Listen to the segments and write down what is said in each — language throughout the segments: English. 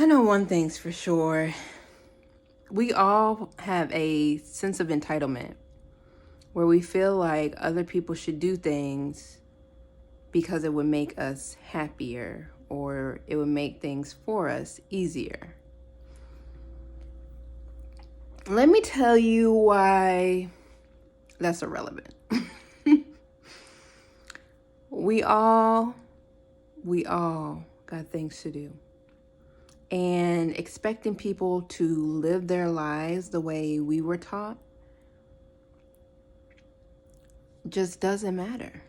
I know one thing's for sure. We all have a sense of entitlement where we feel like other people should do things because it would make us happier or it would make things for us easier. Let me tell you why that's irrelevant. We all got things to do. And expecting people to live their lives the way we were taught just doesn't matter.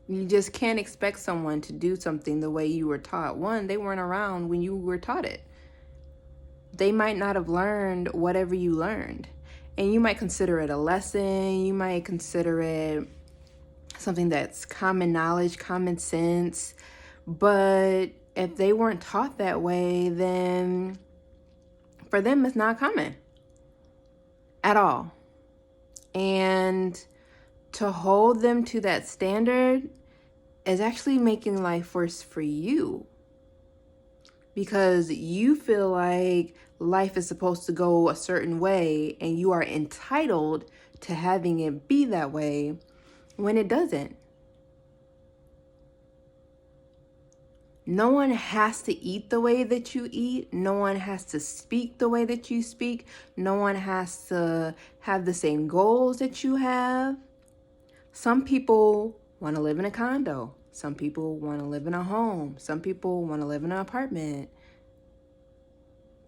You just can't expect someone to do something the way you were taught. One, they weren't around when you were taught it. They might not have learned whatever you learned. And you might consider it a lesson. You might consider it something that's common knowledge, common sense. But if they weren't taught that way, then for them, it's not common at all. And to hold them to that standard is actually making life worse for you, because you feel like life is supposed to go a certain way and you are entitled to having it be that way when it doesn't. No one has to eat the way that you eat. No one has to speak the way that you speak. No one has to have the same goals that you have. Some people want to live in a condo. Some people want to live in a home. Some people want to live in an apartment.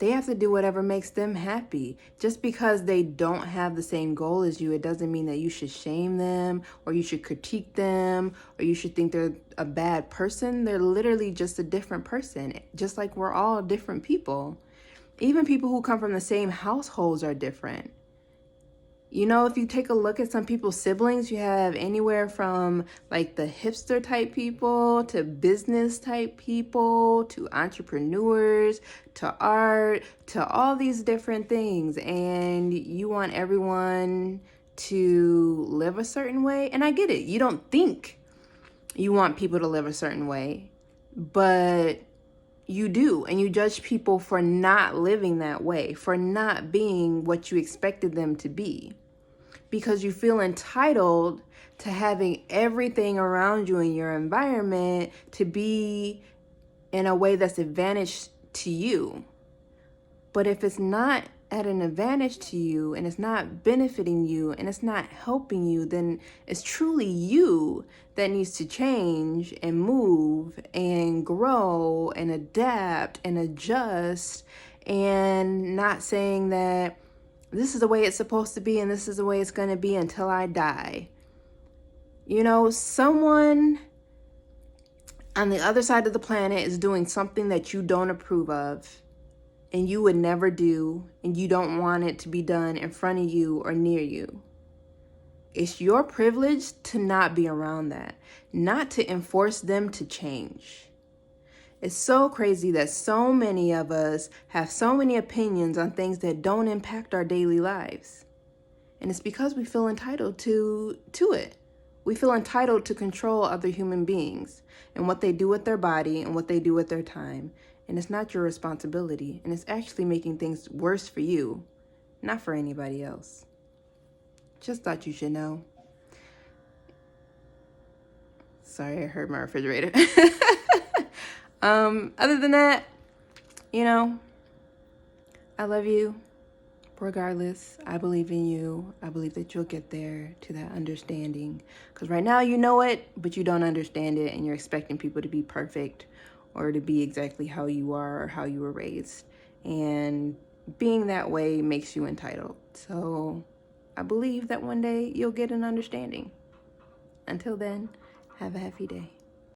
They have to do whatever makes them happy. Just because they don't have the same goal as you, it doesn't mean that you should shame them or you should critique them or you should think they're a bad person. They're literally just a different person, just like we're all different people. Even people who come from the same households are different. You know, if you take a look at some people's siblings, you have anywhere from like the hipster type people to business type people to entrepreneurs to art to all these different things. And you want everyone to live a certain way. And I get it. You don't think you want people to live a certain way, but you do. And you judge people for not living that way, for not being what you expected them to be. Because you feel entitled to having everything around you in your environment to be in a way that's advantage to you. But if it's not at an advantage to you and it's not benefiting you and it's not helping you, then it's truly you that needs to change and move and grow and adapt and adjust, and not saying that this is the way it's supposed to be and this is the way it's going to be until I die. You know, someone on the other side of the planet is doing something that you don't approve of and you would never do, and you don't want it to be done in front of you or near you. It's your privilege to not be around that, not to enforce them to change. It's so crazy that so many of us have so many opinions on things that don't impact our daily lives. And it's because we feel entitled to it. We feel entitled to control other human beings and what they do with their body and what they do with their time. And it's not your responsibility. And it's actually making things worse for you, not for anybody else. Just thought you should know. Sorry, I heard my refrigerator. Other than that, you know, I love you. Regardless, I believe in you. I believe that you'll get there to that understanding. Because right now you know it, but you don't understand it, and you're expecting people to be perfect or to be exactly how you are or how you were raised. And being that way makes you entitled. So I believe that one day you'll get an understanding. Until then, have a happy day.